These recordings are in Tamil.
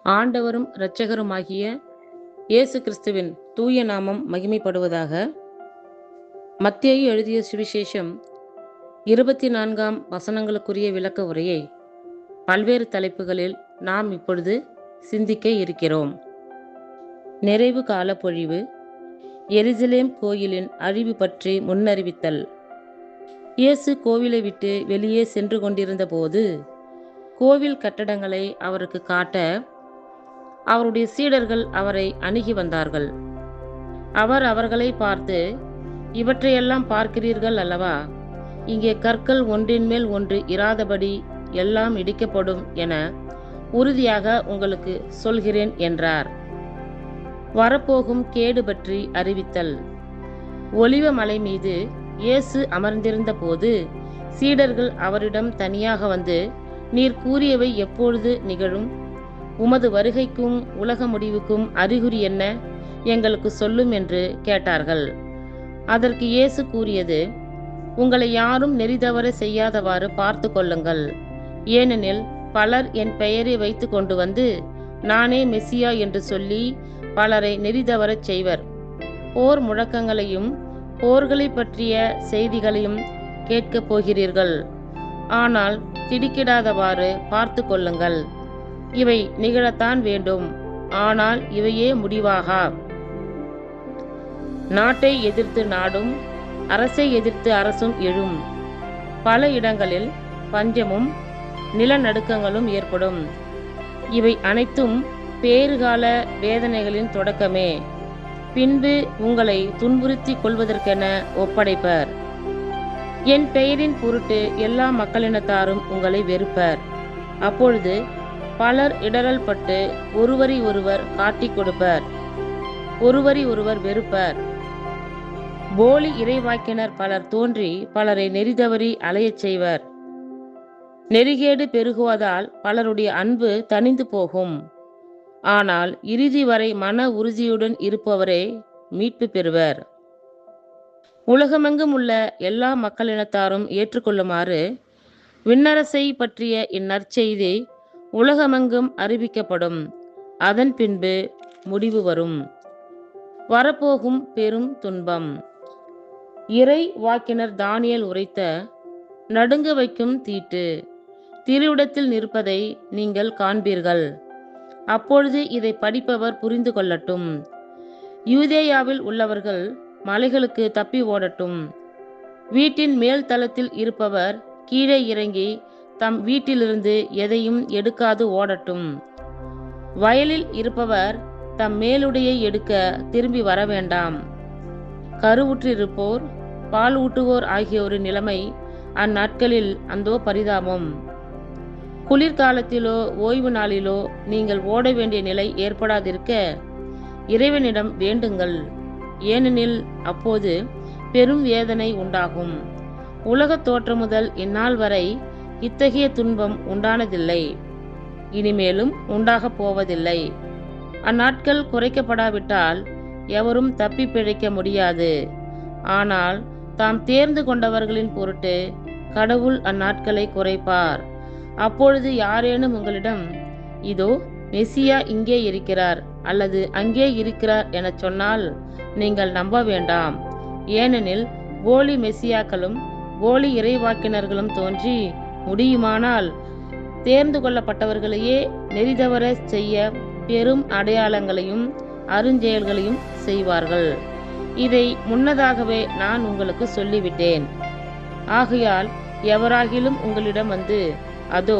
ஆண்டவரும் இரட்சகருமாகிய இயேசு கிறிஸ்துவின் தூய நாமம் மகிமைப்படுவதாக. மத்தேயு எழுதிய சுவிசேஷம் 24ஆம் வசனங்களுக்குரிய விளக்க உரையை பல்வேறு தலைப்புகளில் நாம் இப்பொழுது சிந்திக்க இருக்கிறோம். நிறைவு கால பொழிவு, எருசலேம் கோயிலின் அழிவு பற்றி முன்னறிவித்தல். இயேசு கோவிலை விட்டு வெளியே சென்று கொண்டிருந்த போது கோவில் கட்டடங்களை அவருக்கு காட்ட அவருடைய சீடர்கள் அவரை அணுகி வந்தார்கள். அவர் அவர்களை பார்த்து, இவற்றையெல்லாம் பார்க்கிறீர்கள் அல்லவா? இங்கே கற்கள் ஒன்றின் மேல் ஒன்று இராதபடி எல்லாம் இடிக்கப்படும் என உறுதியாக உங்களுக்கு சொல்கிறேன் என்றார். வரப்போகும் கேடு பற்றி அறிவித்தல். ஒலிவ மலை மீது இயேசு அமர்ந்திருந்த போது சீடர்கள் அவரிடம் தனியாக வந்து, நீர் கூறியவை எப்பொழுது நிகழும்? உமது வருகைக்கும் உலக முடிவுக்கும் அறிகுறி என்ன? எங்களுக்கு சொல்லும் என்று கேட்டார்கள். அதற்கு இயேசு கூறியது, உங்களை யாரும் நெறிதவற செய்யாதவாறு பார்த்து கொள்ளுங்கள். ஏனெனில் பலர் என் பெயரை வைத்து கொண்டு வந்து, நானே மெசியா என்று சொல்லி பலரை நெறிதவறச் செய்வர். போர் முழக்கங்களையும் போர்களை பற்றிய செய்திகளையும் கேட்கப் போகிறீர்கள். ஆனால் திடுக்கிடாதவாறு பார்த்து கொள்ளுங்கள். இவை நிகழத்தான் வேண்டும், ஆனால் இவையே முடிவாகா. நாட்டை எதிர்த்து நாடும், அரசை எதிர்த்து அரசும் எழும். பல இடங்களில் பஞ்சமும் நிலநடுக்கங்களும் ஏற்படும். இவை அனைத்தும் பேறுகால வேதனைகளின் தொடக்கமே. பின்பு உங்களை துன்புறுத்தி கொள்வதற்கென ஒப்படைப்பர். என் பெயரின் பொருட்டு எல்லா மக்களினத்தாரும் உங்களை வெறுப்பர். அப்பொழுது பலர் இடரல் பட்டு ஒருவரை ஒருவர் காட்டிக் கொடுப்பர், ஒருவரை ஒருவர் வெறுப்பர். போலி இறைவாக்கினர் பலர் தோன்றி பலரை நெறிதவறி அலையச் செய்வர். நெறிகேடு பெருகுவதால் பலருடைய அன்பு தணிந்து போகும். ஆனால் இறுதி வரை மன உறுதியுடன் இருப்பவரே மீட்பு பெறுவர். உலகமெங்கும் உள்ள எல்லா மக்களினத்தாரும் ஏற்றுக்கொள்ளுமாறு விண்ணரசை பற்றிய இந்நற்செய்தி உலகமெங்கும் அறிவிக்கப்படும். அதன் பின்பு முடிவு வரும். வரப்போகும் பெரும் துன்பம். இறை வாக்கினர் தானியேல் உரைத்த நடுங்க வைக்கும் தீட்டு திருவிடத்தில் நிற்பதை நீங்கள் காண்பீர்கள். அப்பொழுது இதை படிப்பவர் புரிந்து கொள்ளட்டும். யூதேயாவில் உள்ளவர்கள் மலைகளுக்கு தப்பி ஓடட்டும். வீட்டின் மேல் தளத்தில் இருப்பவர் கீழே இறங்கி தம் வீட்டிலிருந்து எதையும் எடுக்காது ஓடட்டும். வயலில் இருப்பவர் தம் மேலுடையை எடுக்க திரும்பி வர வேண்டாம். கருவுற்றிருப்போர், பால் ஊட்டுவோர் ஆகியோரின் நிலைமை அந்நாட்களில் அந்தோ பரிதாபம். குளிர்காலத்திலோ ஓய்வு நாளிலோ நீங்கள் ஓட வேண்டிய நிலை ஏற்படாதிருக்க இறைவனிடம் வேண்டுங்கள். ஏனெனில் அப்போது பெரும் வேதனை உண்டாகும். உலகத் தோற்றம் முதல் இந்நாள் வரை இத்தகைய துன்பம் உண்டானதில்லை, இனிமேலும் உண்டாகப் போவதில்லை. அந்நாட்கள் குறைக்கப்படாவிட்டால் எவரும் தப்பி பிழைக்க முடியாது. ஆனால் தாம் தேர்ந்து கொண்டவர்களின் பொருட்டு கடவுள் அந்நாட்களை குறைப்பார். அப்பொழுது யாரேனும் உங்களிடம், இதோ மெசியா இங்கே இருக்கிறார் அல்லது அங்கே இருக்கிறார் என சொன்னால் நீங்கள் நம்ப வேண்டாம். ஏனெனில் போலி மெசியாக்களும் போலி இறைவாக்கினர்களும் தோன்றி முடியுமானால் தேர்ந்து கொள்ளப்பட்டவர்களையே நெறிதவற செய்ய பெரும் அடையாளங்களையும் அருஞ்செயல்களையும் செய்வார்கள். இதை முன்னதாகவே நான் உங்களுக்கு சொல்லிவிட்டேன். ஆகையால் எவராகிலும் உங்களிடம் வந்து, அதோ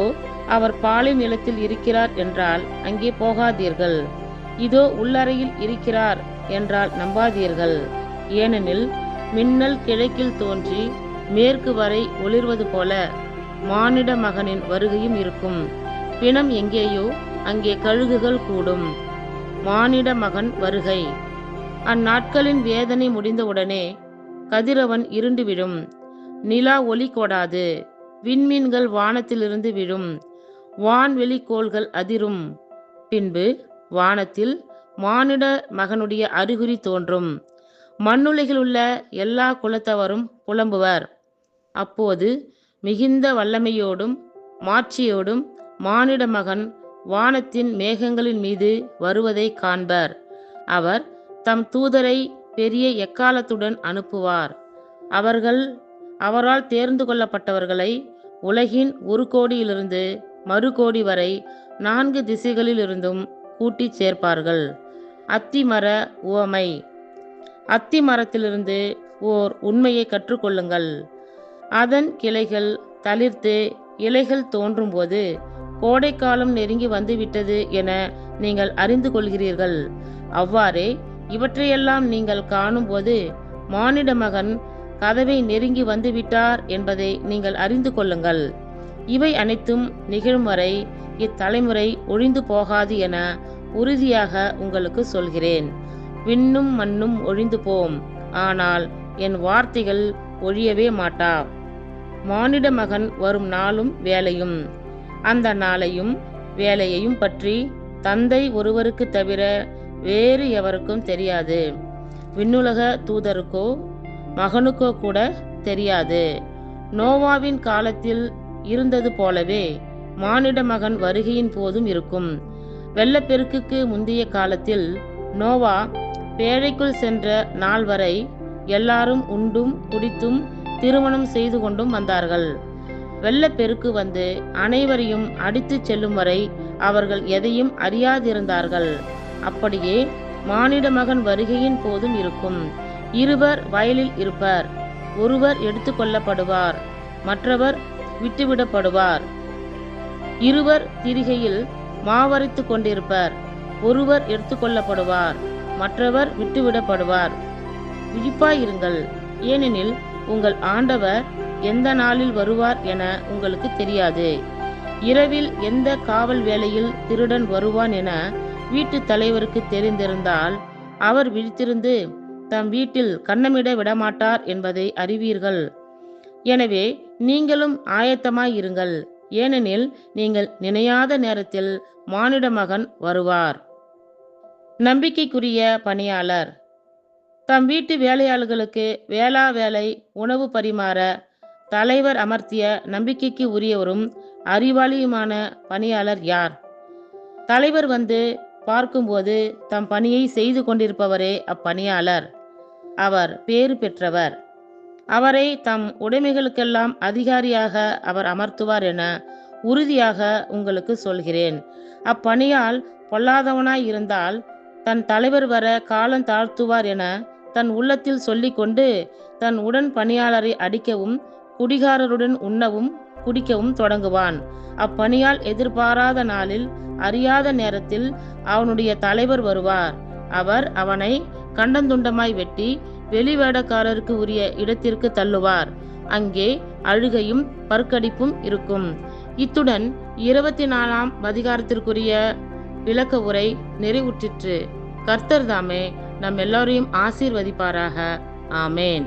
அவர் பாலை நிலத்தில் இருக்கிறார் என்றால் அங்கே போகாதீர்கள். இதோ உள்ளறையில் இருக்கிறார் என்றால் நம்பாதீர்கள். ஏனெனில் மின்னல் கிழக்கில் தோன்றி மேற்கு வரை ஒளிர்வது போல மானிட மகனின் வருகையும் இருக்கும். பிணம் எங்கேயோ அங்கே கழுகுகள் கூடும். மானிட மகன் வருகை. அந்நாட்களின் வேதனை முடிந்தவுடனே கதிரவன் இருண்டுவிடும், நிலா ஒளி கொடாது, விண்மீன்கள் வானத்திலிருந்து விழும், வான்வெளி கோள்கள் அதிரும். பின்பு வானத்தில் மானிட மகனுடைய அறிகுறி தோன்றும். மண்ணுலகில் உள்ள எல்லா குலத்தவரும் புலம்புவர். அப்போது மிகுந்த வல்லமையோடும் மாட்சியோடும் மானிட மகன் வானத்தின் மேகங்களின் மீது வருவதை காண்பர். அவர் தம் தூதரை பெரிய எக்காலத்துடன் அனுப்புவார். அவரால் தேர்ந்து கொள்ளப்பட்டவர்களை உலகின் ஒரு கோடியிலிருந்து மறுகோடி வரை 4 திசைகளிலிருந்தும் கூட்டிச் சேர்ப்பார்கள். அத்திமர உவமை. அத்தி மரத்திலிருந்து ஓர் உண்மையை கற்றுக்கொள்ளுங்கள். அதன் கிளைகள் தளிர்த்து இலைகள் தோன்றும்போது கோடைக்காலம் நெருங்கி வந்துவிட்டது என நீங்கள் அறிந்து கொள்கிறீர்கள். அவ்வாறே இவற்றையெல்லாம் நீங்கள் காணும்போது மானிட மகன் கதவை நெருங்கி வந்துவிட்டார் என்பதை நீங்கள் அறிந்து கொள்ளுங்கள். இவை அனைத்தும் நிகழும் வரை இத்தலைமுறை ஒழிந்து போகாது என உறுதியாக உங்களுக்கு சொல்கிறேன். விண்ணும் மண்ணும் ஒழிந்து போம், ஆனால் என் வார்த்தைகள் ஒழியவே மாட்டா. மானிட மகன் வரும் நாளும் வேலையும் அந்த நாளையும் வேலையையும் பற்றி தந்தை ஒருவருக்கு தவிர வேறு எவருக்கும் தெரியாது. விண்ணுலக தூதருக்கோ மகனுக்கோ கூட தெரியாது. நோவாவின் காலத்தில் இருந்தது போலவே மானிட மகன் வருகையின் போதும் இருக்கும். வெள்ளப்பெருக்குக்கு முந்தைய காலத்தில் நோவா பேழைக்குள் சென்ற நாள் வரை எல்லாரும் உண்டும் குடித்தும் திருமணம் செய்து கொண்டும் வந்தார்கள். வெள்ளப்பெருக்கு வந்து அனைவரையும் அடித்துச் செல்லும் வரை அவர்கள் எதையும் அறியாதிருந்தார்கள். அப்படியே மானிட மகன் வருகையின் போதும் இருக்கும். இருவர் வயலில் இருப்பர், ஒருவர் எடுத்துக்கொள்ளப்படுவார், மற்றவர் விட்டுவிடப்படுவார். இருவர் திரிகையில் மாவரைத்து கொண்டிருப்பர், ஒருவர் எடுத்துக்கொள்ளப்படுவார், மற்றவர் விட்டுவிடப்படுவார். விழிப்பாயிருங்கள், ஏனெனில் உங்கள் ஆண்டவர் எந்த நாளில் வருவார் என உங்களுக்கு தெரியாது. இரவில் எந்த காவல் வேளையில் திருடன் வருவான் என வீட்டு தலைவருக்கு தெரிந்திருந்தால் அவர் விழித்திருந்து தம் வீட்டில் கன்னமிட விடமாட்டார் என்பதை அறிவீர்கள். எனவே நீங்களும் ஆயத்தமாயிருங்கள், ஏனெனில் நீங்கள் நினையாத நேரத்தில் மானிட மகன் வருவார். நம்பிக்கைக்குரிய பணியாளர். தம் வீட்டு வேலையாளர்களுக்கு வேளா வேலை உணவு பரிமாற தலைவர் அமர்த்திய நம்பிக்கைக்கு உரியவரும் அறிவாளியுமான பணியாளர் யார்? தலைவர் வந்து பார்க்கும்போது தம் பணியை செய்து கொண்டிருப்பவரே அப்பணியாளர். அவர் பேறு பெற்றவர். அவரை தம் உடைமைகளுக்கெல்லாம் அதிகாரியாக அவர் அமர்த்துவார் என உறுதியாக உங்களுக்கு சொல்கிறேன். அப்பணியால் பொல்லாதவனாய் இருந்தால் தன் தலைவர் வர காலம் தாழ்த்துவார் என தன் உள்ளத்தில் சொல்லிக்கொண்டு தன் உடன் பணியாளரை அடிக்கவும் குடிகாரருடன் உண்ணவும் குடிக்கவும் தொடங்குவான். அப்பணியால் எதிர்பாராத நாளில் அறியாத நேரத்தில் அவனுடைய தலைவர் வருவார். அவர் அவனை கண்டந்துண்டமாய் வெட்டி வெளிவேடக்காரருக்கு உரிய இடத்திற்கு தள்ளுவார். அங்கே அழுகையும் பற்கடிப்பும் இருக்கும். இத்துடன் 24ஆம் அதிகாரத்திற்குரிய விளக்க உரை நிறைவுற்றிற்று. கர்த்தர் தாமே நம் எல்லோரையும் ஆசீர்வதிப்பாராக. ஆமேன்.